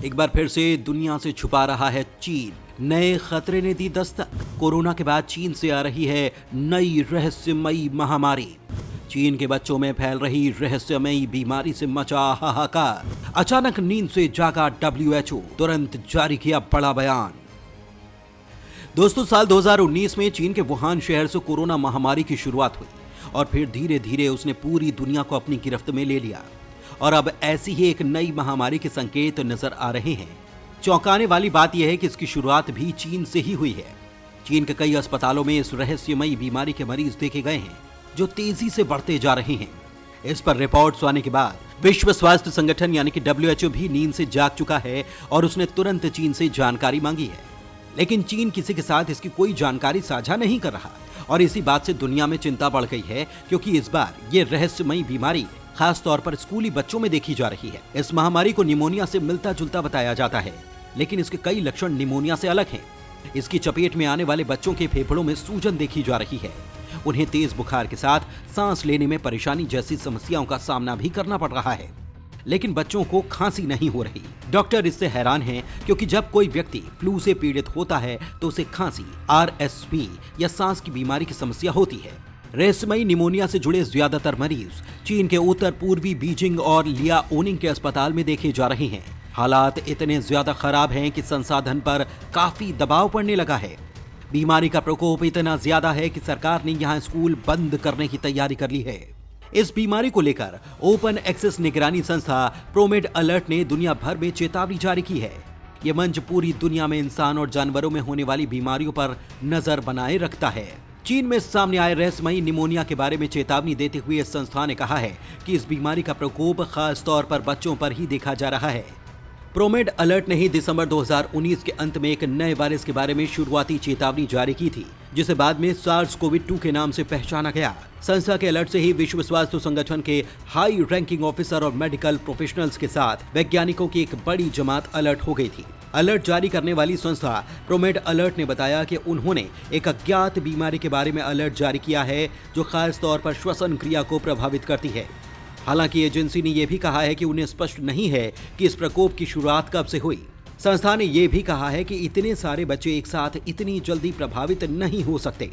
एक बार फिर से दुनिया से छुपा रहा है चीन। नए खतरे ने दी दस्तक। कोरोना के बाद चीन से आ रही है नई रहस्यमयी महामारी। चीन के बच्चों में फैल रही रहस्यमयी बीमारी से मचा हाहाकार। अचानक नींद से जागा WHO, तुरंत जारी किया बड़ा बयान। दोस्तों, साल 2019 में चीन के वुहान शहर से कोरोना महामारी की शुरुआत हुई और फिर धीरे धीरे उसने पूरी दुनिया को अपनी गिरफ्त में ले लिया और अब ऐसी ही एक नई महामारी के संकेत नजर आ रहे हैं। चौंकाने वाली बात यह है कि इसकी शुरुआत भी चीन से ही हुई है। चीन के कई अस्पतालों में इस रहस्यमयी बीमारी के मरीज देखे गए हैं जो तेजी से बढ़ते जा रहे हैं। इस पर रिपोर्ट्स आने के बाद विश्व स्वास्थ्य संगठन यानी कि WHO भी नींद से जाग चुका है और उसने तुरंत चीन से जानकारी मांगी है। लेकिन चीन किसी के साथ इसकी कोई जानकारी साझा नहीं कर रहा और इसी बात से दुनिया में चिंता बढ़ गई है, क्योंकि इस बार ये रहस्यमयी बीमारी खास तौर पर स्कूली बच्चों में देखी जा रही है। इस महामारी को निमोनिया से मिलता जुलता बताया जाता है, लेकिन इसके कई लक्षण निमोनिया से अलग हैं। इसकी चपेट में आने वाले बच्चों के फेफड़ों में सूजन देखी जा रही है। उन्हें तेज बुखार के साथ सांस लेने में परेशानी जैसी समस्याओं का सामना भी करना पड़ रहा है, लेकिन बच्चों को खांसी नहीं हो रही। डॉक्टर इससे हैरान हैं, क्योंकि जब कोई व्यक्ति फ्लू से पीड़ित होता है तो उसे खांसी, RSV या सांस की बीमारी की समस्या होती है। रहस्यमयी निमोनिया से जुड़े ज्यादातर मरीज चीन के उत्तर पूर्वी बीजिंग और लियाओनिंग के अस्पताल में देखे जा रहे हैं। हालात इतने ज्यादा खराब हैं कि संसाधन पर काफी दबाव पड़ने लगा है। बीमारी का प्रकोप इतना ज्यादा है कि सरकार ने यहां स्कूल बंद करने की तैयारी कर ली है। इस बीमारी को लेकर ओपन एक्सेस निगरानी संस्था प्रोमेड अलर्ट ने दुनिया भर में चेतावनी जारी की है। यह मंच पूरी दुनिया में इंसान और जानवरों में होने वाली बीमारियों पर नजर बनाए रखता है। चीन में सामने आए रहस्यमयी निमोनिया के बारे में चेतावनी देते हुए इस संस्था ने कहा है कि इस बीमारी का प्रकोप खास तौर पर बच्चों पर ही देखा जा रहा है। प्रोमेड अलर्ट ने ही दिसंबर 2019 के अंत में एक नए वायरस के बारे में शुरुआती चेतावनी जारी की थी, जिसे बाद में SARS-CoV-2 के नाम से पहचाना गया। संस्था के अलर्ट से ही विश्व स्वास्थ्य संगठन के हाई रैंकिंग ऑफिसर और मेडिकल प्रोफेशनल्स के साथ वैज्ञानिकों की एक बड़ी जमात अलर्ट हो गई थी। अलर्ट जारी करने वाली संस्था प्रोमेड अलर्ट ने बताया कि उन्होंने एक अज्ञात बीमारी के बारे में अलर्ट जारी किया है जो खास तौर पर श्वसन क्रिया को प्रभावित करती है। हालांकि एजेंसी ने यह भी कहा है कि उन्हें स्पष्ट नहीं है कि इस प्रकोप की शुरुआत कब से हुई। संस्था ने यह भी कहा है कि इतने सारे बच्चे एक साथ इतनी जल्दी प्रभावित नहीं हो सकते,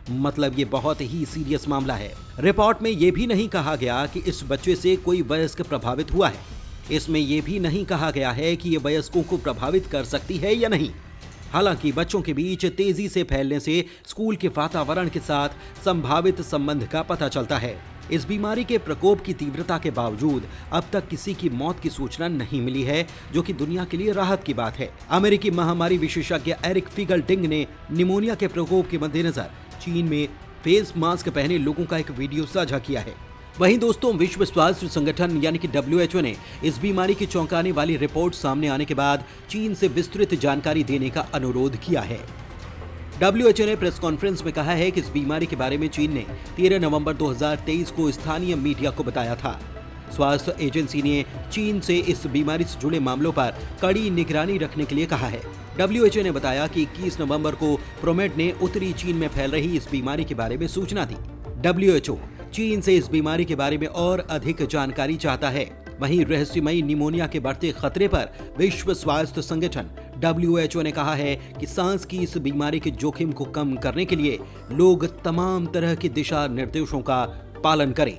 मतलब ये बहुत ही सीरियस मामला है। रिपोर्ट में यह भी नहीं कहा गया कि इस बच्चे से कोई वयस्क प्रभावित हुआ है। इसमें यह भी नहीं कहा गया है कि यह वयस्कों को प्रभावित कर सकती है या नहीं। हालांकि बच्चों के बीच तेजी से फैलने से स्कूल के वातावरण के साथ संभावित संबंध का पता चलता है। इस बीमारी के प्रकोप की तीव्रता के बावजूद अब तक किसी की मौत की सूचना नहीं मिली है, जो कि दुनिया के लिए राहत की बात है। अमेरिकी महामारी विशेषज्ञ एरिक फिगलडिंग ने निमोनिया के प्रकोप के मद्देनजर चीन में फेस मास्क पहने लोगों का एक वीडियो साझा किया है। वहीं दोस्तों, विश्व स्वास्थ्य संगठन यानी कि WHO ने इस बीमारी की चौंकाने वाली रिपोर्ट सामने आने के बाद चीन से विस्तृत जानकारी देने का अनुरोध किया है। WHO ने प्रेस कॉन्फ्रेंस में कहा है कि इस बीमारी के बारे में चीन ने 13 नवंबर 2023 को स्थानीय मीडिया को बताया था। स्वास्थ्य एजेंसी ने चीन से इस बीमारी से जुड़े मामलों पर कड़ी निगरानी रखने के लिए कहा है। WHO ने बताया कि 21 नवंबर को प्रोमेड ने उत्तरी चीन में फैल रही इस बीमारी के बारे में सूचना दी। WHO चीन से इस बीमारी के बारे में और अधिक जानकारी चाहता है। वहीं रहस्यमयी निमोनिया के बढ़ते खतरे पर विश्व स्वास्थ्य संगठन WHO ने कहा है कि सांस की इस बीमारी के जोखिम को कम करने के लिए लोग तमाम तरह के दिशा निर्देशों का पालन करें।